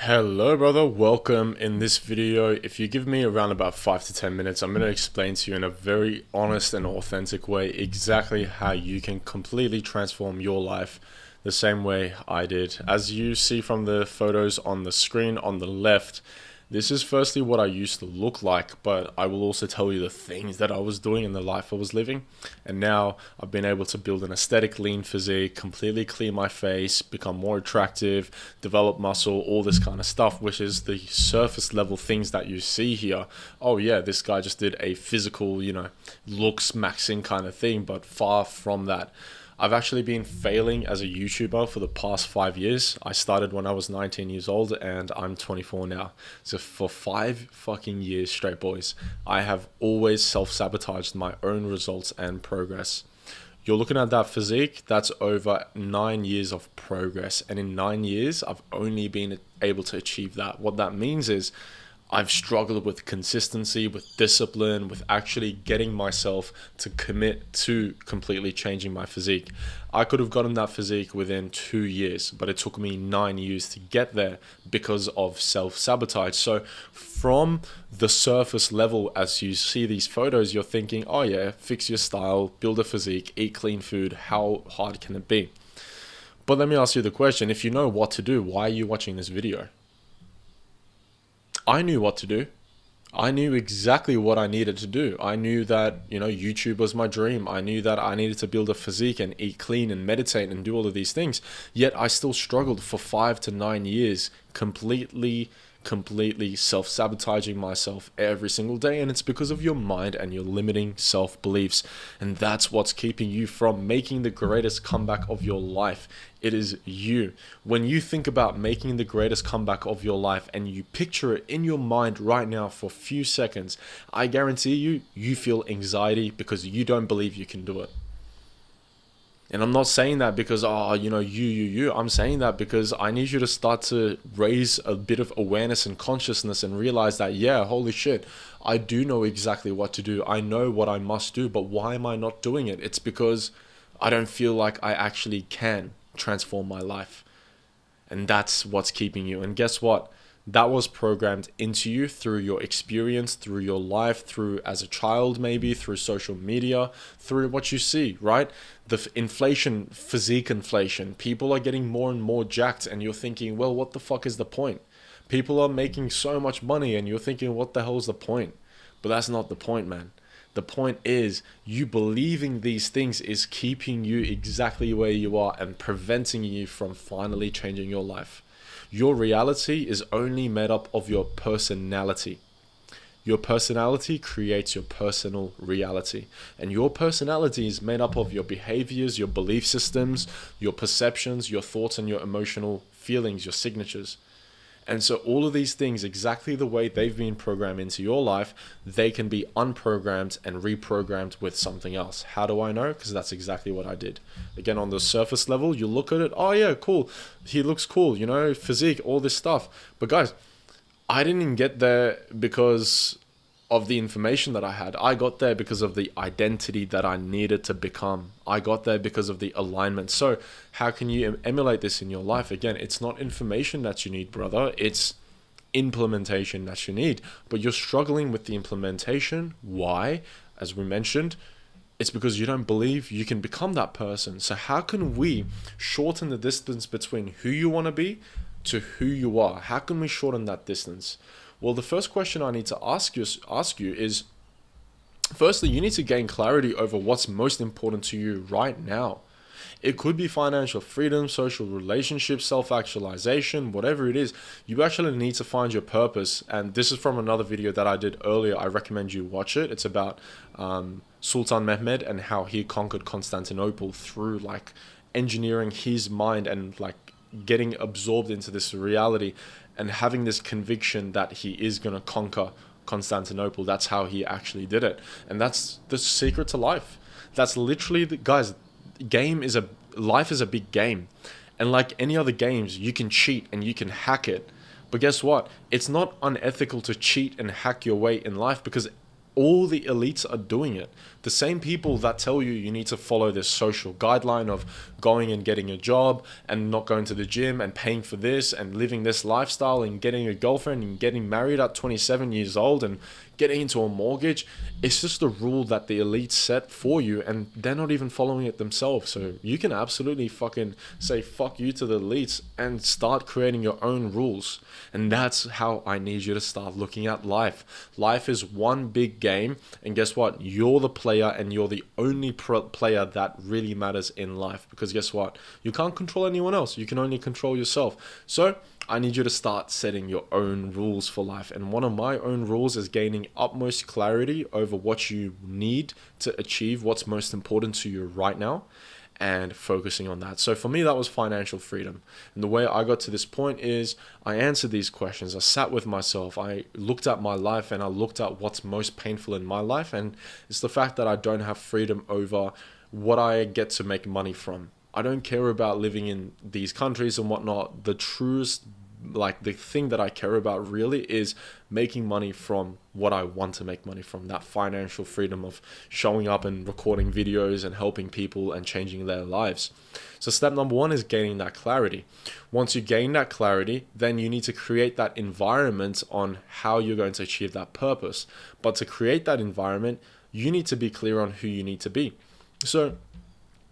Hello brother, welcome. In this video, if you give me around about 5 to 10 minutes, I'm going to explain to you in a very honest and authentic way exactly how you can completely transform your life the same way I did. As you see from the photos on the screen on the left, this is firstly what I used to look like, but I will also tell you the things that I was doing in the life I was living. And now I've been able to build an aesthetic lean physique, completely clear my face, become more attractive, develop muscle, all this kind of stuff, which is the surface level things that you see here. Oh yeah, this guy just did a physical, looks maxing kind of thing, but far from that. I've actually been failing as a YouTuber for the past 5 years. I started when I was 19 years old and I'm 24 now. So for 5 fucking years straight, boys, I have always self-sabotaged my own results and progress. You're looking at that physique, that's over 9 years of progress. And in 9 years, I've only been able to achieve that. What that means is I've struggled with consistency, with discipline, with actually getting myself to commit to completely changing my physique. I could have gotten that physique within 2 years, but it took me 9 years to get there because of self-sabotage. So from the surface level, as you see these photos, you're thinking, oh yeah, fix your style, build a physique, eat clean food. How hard can it be? But let me ask you the question, if you know what to do, why are you watching this video? I knew what to do. I knew exactly what I needed to do. I knew that, YouTube was my dream. I knew that I needed to build a physique and eat clean and meditate and do all of these things. Yet I still struggled for 5 to 9 years, completely self-sabotaging myself every single day. And it's because of your mind and your limiting self-beliefs. And that's what's keeping you from making the greatest comeback of your life. It is you. When you think about making the greatest comeback of your life and you picture it in your mind right now for a few seconds, I guarantee you feel anxiety because you don't believe you can do it. And I'm not saying that because, I'm saying that because I need you to start to raise a bit of awareness and consciousness and realize that, yeah, holy shit, I do know exactly what to do. I know what I must do, but why am I not doing it? It's because I don't feel like I actually can transform my life. And that's what's keeping you. And guess what? That was programmed into you through your experience, through your life, through as a child, maybe through social media, through what you see, right? The inflation, physique inflation, people are getting more and more jacked and you're thinking, well, what the fuck is the point? People are making so much money and you're thinking, what the hell is the point? But that's not the point, man. The point is you believing these things is keeping you exactly where you are and preventing you from finally changing your life. Your reality is only made up of your personality. Your personality creates your personal reality. And your personality is made up of your behaviors, your belief systems, your perceptions, your thoughts, and your emotional feelings, your signatures. And so all of these things, exactly the way they've been programmed into your life, they can be unprogrammed and reprogrammed with something else. How do I know? Because that's exactly what I did. Again, on the surface level, you look at it, oh yeah, cool. He looks cool, physique, all this stuff. But guys, I didn't get there because of the information that I had. I got there because of the identity that I needed to become. I got there because of the alignment. So how can you emulate this in your life? Again, it's not information that you need, brother. It's implementation that you need. But you're struggling with the implementation. Why? As we mentioned, it's because you don't believe you can become that person. So how can we shorten the distance between who you want to be to who you are? How can we shorten that distance? Well, the first question I need to ask you is, firstly, you need to gain clarity over what's most important to you right now. It could be financial freedom, social relationships, self-actualization, whatever it is. You actually need to find your purpose. And this is from another video that I did earlier. I recommend you watch it. It's about Sultan Mehmed and how he conquered Constantinople through engineering his mind and getting absorbed into this reality and having this conviction that he is going to conquer Constantinople. That's how he actually did it. And that's the secret to life. That's literally guys, life is a big game. And like any other games, you can cheat and you can hack it. But guess what? It's not unethical to cheat and hack your way in life because all the elites are doing it. The same people that tell you you need to follow this social guideline of going and getting a job and not going to the gym and paying for this and living this lifestyle and getting a girlfriend and getting married at 27 years old and getting into a mortgage, it's just a rule that the elites set for you, and they're not even following it themselves. So you can absolutely fucking say fuck you to the elites and start creating your own rules. And that's how I need you to start looking at life. Life is one big game, and guess what? You're the player, and you're the only player that really matters in life. Because guess what? You can't control anyone else. You can only control yourself. So I need you to start setting your own rules for life. And one of my own rules is gaining utmost clarity over what you need to achieve, what's most important to you right now, and focusing on that. So for me, that was financial freedom. And the way I got to this point is I answered these questions. I sat with myself. I looked at my life and I looked at what's most painful in my life. And it's the fact that I don't have freedom over what I get to make money from. I don't care about living in these countries and whatnot. The truest, like the thing that I care about really is making money from what I want to make money from. That financial freedom of showing up and recording videos and helping people and changing their lives. So step number one is gaining that clarity. Once you gain that clarity, then you need to create that environment on how you're going to achieve that purpose. But to create that environment, you need to be clear on who you need to be. So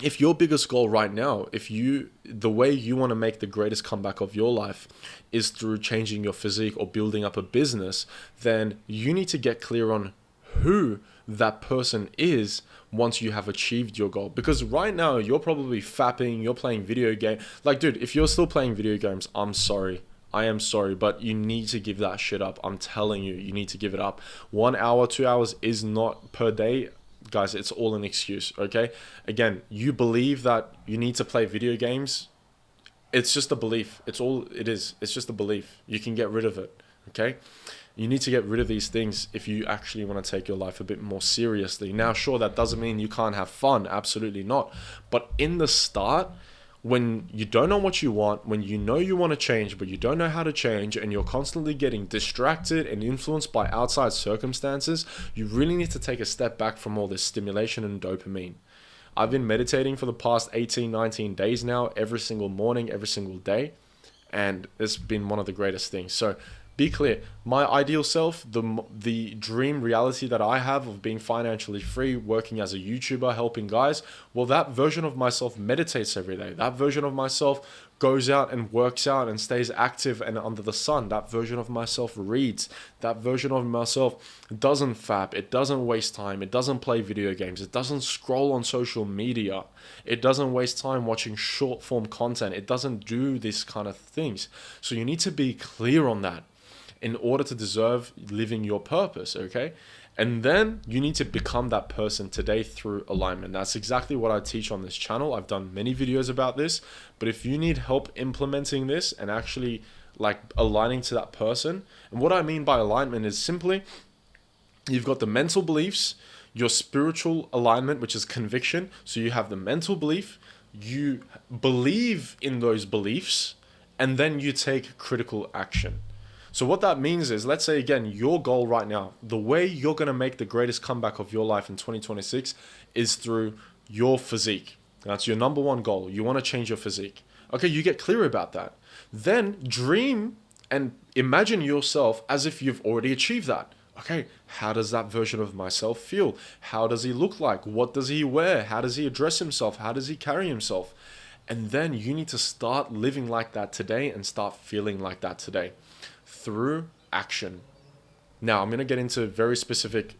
if your biggest goal right now, the way you want to make the greatest comeback of your life is through changing your physique or building up a business, then you need to get clear on who that person is once you have achieved your goal. Because right now you're probably fapping, you're playing video game. Like, dude, if you're still playing video games, I'm sorry. I am sorry, but you need to give that shit up. I'm telling you, you need to give it up. 1 hour, 2 hours is not per day. Guys, it's all an excuse, okay? Again, you believe that you need to play video games. It's just a belief. It's all it is. It's just a belief. You can get rid of it, okay? You need to get rid of these things if you actually want to take your life a bit more seriously. Now, sure, that doesn't mean you can't have fun. Absolutely not. But in the start, when you don't know what you want, when you know you want to change, but you don't know how to change, and you're constantly getting distracted and influenced by outside circumstances, you really need to take a step back from all this stimulation and dopamine. I've been meditating for the past 18, 19 days now, every single morning, every single day, and it's been one of the greatest things. So be clear, my ideal self, the dream reality that I have of being financially free, working as a YouTuber, helping guys, well, that version of myself meditates every day. That version of myself goes out and works out and stays active and under the sun. That version of myself reads. That version of myself doesn't fap. It doesn't waste time. It doesn't play video games. It doesn't scroll on social media. It doesn't waste time watching short form content. It doesn't do this kind of things. So you need to be clear on that in order to deserve living your purpose, okay? And then you need to become that person today through alignment. That's exactly what I teach on this channel. I've done many videos about this, but if you need help implementing this and actually like aligning to that person, and what I mean by alignment is simply, you've got the mental beliefs, your spiritual alignment, which is conviction. So you have the mental belief, you believe in those beliefs, and then you take critical action. So what that means is, let's say again, your goal right now, the way you're going to make the greatest comeback of your life in 2026 is through your physique. That's your number one goal. You want to change your physique. Okay, you get clear about that. Then dream and imagine yourself as if you've already achieved that. Okay, how does that version of myself feel? How does he look like? What does he wear? How does he address himself? How does he carry himself? And then you need to start living like that today and start feeling like that today through action. Now, I'm going to get into very specific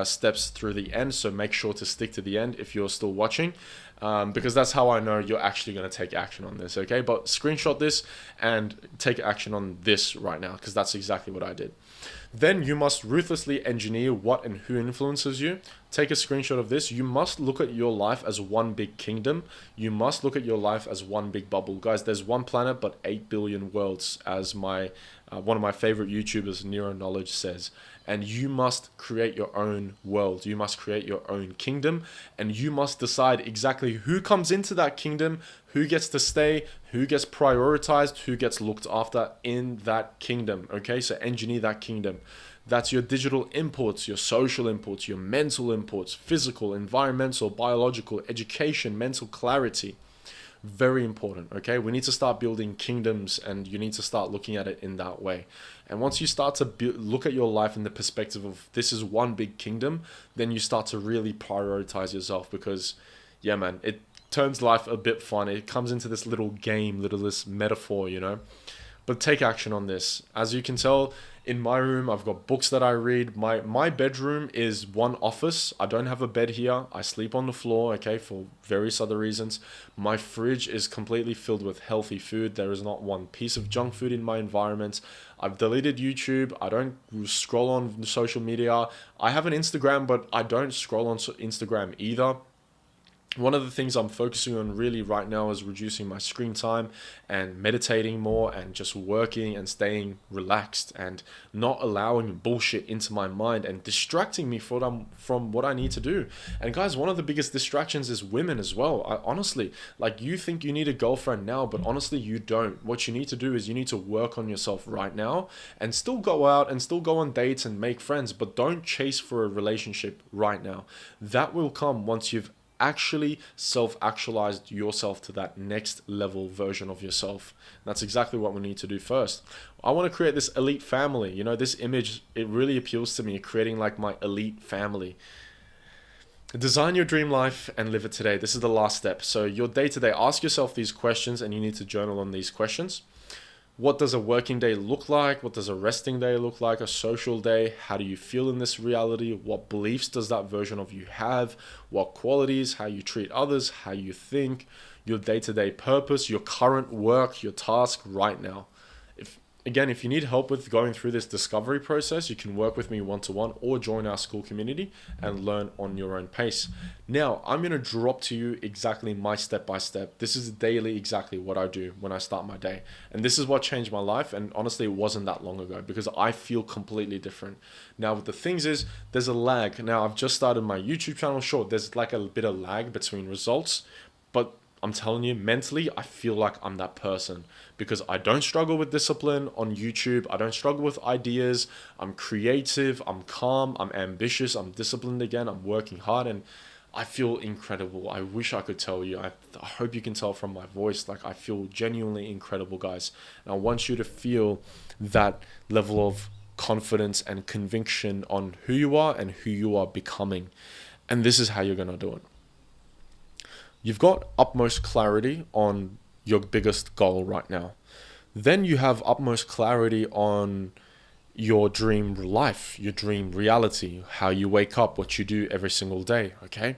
steps through the end, so make sure to stick to the end if you're still watching, because that's how I know you're actually going to take action on this, okay? But screenshot this and take action on this right now, because that's exactly what I did. Then you must ruthlessly engineer what and who influences you. Take a screenshot of this. You must look at your life as one big kingdom. You must look at your life as one big bubble. Guys, there's one planet, but 8 billion worlds, as my one of my favorite YouTubers, Nero Knowledge, says. And you must create your own world. You must create your own kingdom, and you must decide exactly who comes into that kingdom, who gets to stay, who gets prioritized, who gets looked after in that kingdom. Okay, so engineer that kingdom. That's your digital inputs, your social inputs, your mental inputs, physical, environmental, biological, education, mental clarity. Very important. Okay, we need to start building kingdoms, and you need to start looking at it in that way. And once you start to look at your life in the perspective of this is one big kingdom, then you start to really prioritize yourself, because yeah, man, it turns life a bit fun. It comes into this little game, this metaphor, you know. But take action on this. As you can tell, in my room, I've got books that I read. My bedroom is one office. I don't have a bed here. I sleep on the floor, okay, for various other reasons. My fridge is completely filled with healthy food. There is not one piece of junk food in my environment. I've deleted YouTube. I don't scroll on social media. I have an Instagram, but I don't scroll on Instagram either. One of the things I'm focusing on really right now is reducing my screen time and meditating more and just working and staying relaxed and not allowing bullshit into my mind and distracting me from what I need to do. And guys, one of the biggest distractions is women as well. Honestly, like, you think you need a girlfriend now, but honestly, you don't. What you need to do is you need to work on yourself right now and still go out and still go on dates and make friends, but don't chase for a relationship right now. That will come once you've actually self-actualized yourself to that next level version of yourself. That's exactly what we need to do first. I want to create this elite family. You know, this image, it really appeals to me, creating like my elite family. Design your dream life and live it today. This is the last step. So your day-to-day, ask yourself these questions, and you need to journal on these questions. What does a working day look like? What does a resting day look like? A social day? How do you feel in this reality? What beliefs does that version of you have? What qualities? How you treat others? How you think? Your day-to-day purpose? Your current work? Your task right now? If you need help with going through this discovery process, you can work with me one-to-one or join our school community and learn on your own pace. Now, I'm going to drop to you exactly my step-by-step. This is daily exactly what I do when I start my day. And this is what changed my life. And honestly, it wasn't that long ago, because I feel completely different. Now, the things is, there's a lag. Now, I've just started my YouTube channel. Sure, there's like a bit of lag between results, but I'm telling you, mentally, I feel like I'm that person, because I don't struggle with discipline on YouTube. I don't struggle with ideas. I'm creative. I'm calm. I'm ambitious. I'm disciplined again. I'm working hard, and I feel incredible. I wish I could tell you. I hope you can tell from my voice. Like, I feel genuinely incredible, guys. And I want you to feel that level of confidence and conviction on who you are and who you are becoming. And this is how you're going to do it. You've got utmost clarity on your biggest goal right now. Then you have utmost clarity on your dream life, your dream reality, how you wake up, what you do every single day, okay?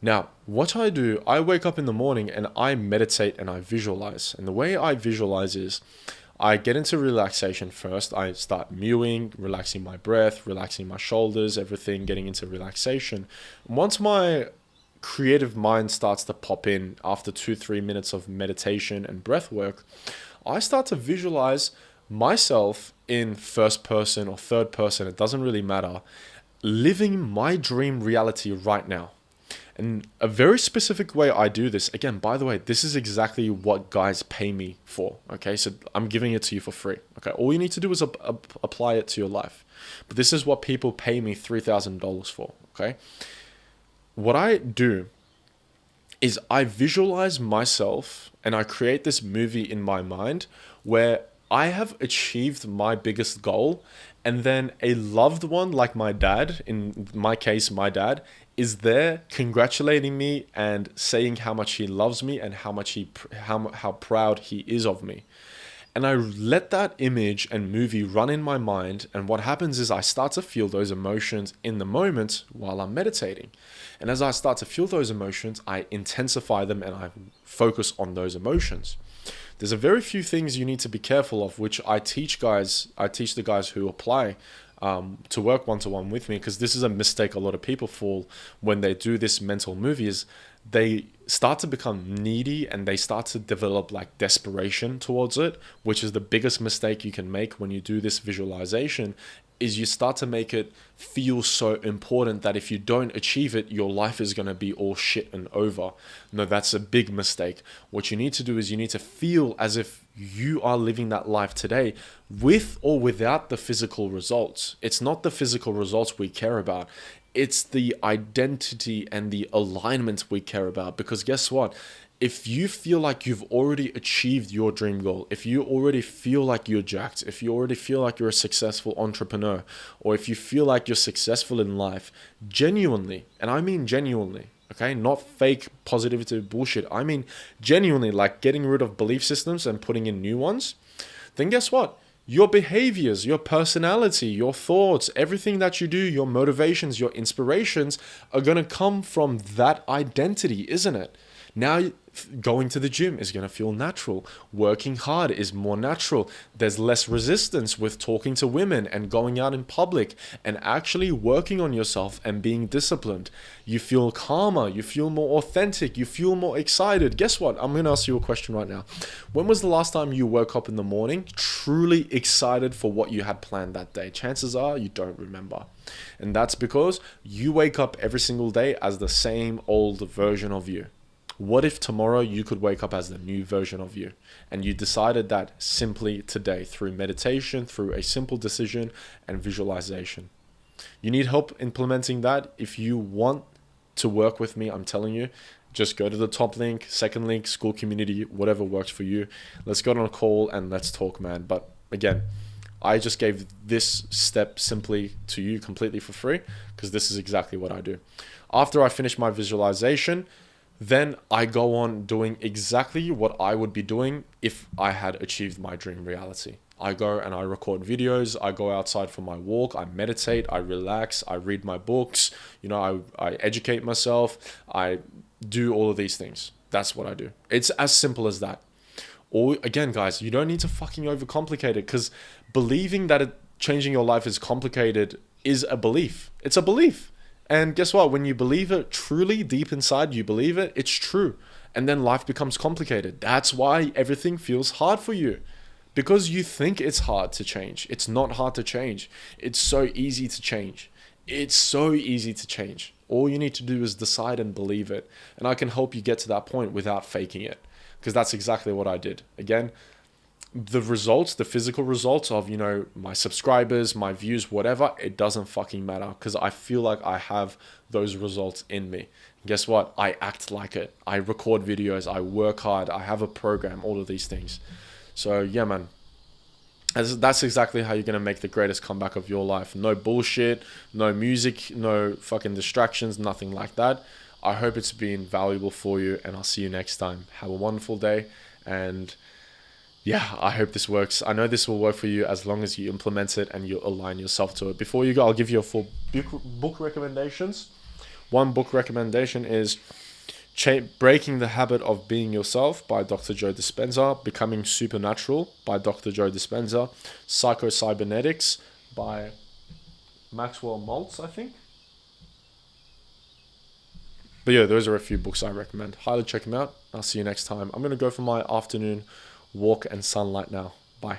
Now, what I do, I wake up in the morning and I meditate and I visualize. And the way I visualize is I get into relaxation first. I start mewing, relaxing my breath, relaxing my shoulders, everything, getting into relaxation. Once my creative mind starts to pop in after 2-3 minutes of meditation and breath work, I start to visualize myself in first person or third person, it doesn't really matter, living my dream reality right now. And a very specific way I do this, again, by the way, this is exactly what guys pay me for, okay? So I'm giving it to you for free, okay? All you need to do is apply it to your life. But this is what people pay me $3,000 for, okay? What I do is I visualize myself and I create this movie in my mind where I have achieved my biggest goal, and then a loved one like my dad, in my case, my dad, is there congratulating me and saying how much he loves me and how proud he is of me. And I let that image and movie run in my mind. And what happens is I start to feel those emotions in the moment while I'm meditating. And as I start to feel those emotions, I intensify them and I focus on those emotions. There's a very few things you need to be careful of, which I teach the guys who apply to work one-to-one with me, because this is a mistake a lot of people fall when they do this mental movie, is they start to become needy and they start to develop like desperation towards it, which is the biggest mistake you can make when you do this visualization. is you start to make it feel so important that if you don't achieve it, your life is going to be all shit and over. No, that's a big mistake. What you need to do is you need to feel as if you are living that life today with or without the physical results. It's not the physical results we care about. It's the identity and the alignment we care about. Because guess what? If you feel like you've already achieved your dream goal, if you already feel like you're jacked, if you already feel like you're a successful entrepreneur, or if you feel like you're successful in life, genuinely, and I mean genuinely, okay, not fake positivity bullshit, I mean genuinely, like getting rid of belief systems and putting in new ones, then guess what? Your behaviors, your personality, your thoughts, everything that you do, your motivations, your inspirations are going to come from that identity, isn't it? Now, going to the gym is going to feel natural. Working hard is more natural. There's less resistance with talking to women and going out in public and actually working on yourself and being disciplined. You feel calmer. You feel more authentic. You feel more excited. Guess what? I'm going to ask you a question right now. When was the last time you woke up in the morning truly excited for what you had planned that day? Chances are you don't remember. And that's because you wake up every single day as the same old version of you. What if tomorrow you could wake up as the new version of you, and you decided that simply today through meditation, through a simple decision and visualization? You need help implementing that? If you want to work with me, I'm telling you, just go to the top link, second link, school community, whatever works for you. Let's go on a call and let's talk, man. But again, I just gave this step simply to you completely for free because this is exactly what I do. After I finish my visualization, then I go on doing exactly what I would be doing if I had achieved my dream reality. I go and I record videos, I go outside for my walk, I meditate, I relax, I read my books, I educate myself, I do all of these things. That's what I do. It's as simple as that. Or again, guys, you don't need to fucking overcomplicate it, because believing that changing your life is complicated is a belief. It's a belief. And guess what? When you believe it truly deep inside, you believe it, it's true. And then life becomes complicated. That's why everything feels hard for you. Because you think it's hard to change. It's not hard to change. It's so easy to change. It's so easy to change. All you need to do is decide and believe it. And I can help you get to that point without faking it. Because that's exactly what I did. Again, the results, the physical results of, my subscribers, my views, whatever, it doesn't fucking matter, because I feel like I have those results in me. Guess what? I act like it. I record videos. I work hard. I have a program, all of these things. So yeah, man, that's exactly how you're going to make the greatest comeback of your life. No bullshit, no music, no fucking distractions, nothing like that. I hope it's been valuable for you, and I'll see you next time. Have a wonderful day, and yeah, I hope this works. I know this will work for you as long as you implement it and you align yourself to it. Before you go, I'll give you a full book recommendations. One book recommendation is Breaking the Habit of Being Yourself by Dr. Joe Dispenza, Becoming Supernatural by Dr. Joe Dispenza, Psycho-Cybernetics by Maxwell Maltz, I think. But yeah, those are a few books I recommend. Highly check them out. I'll see you next time. I'm going to go for my afternoon walk and sunlight now.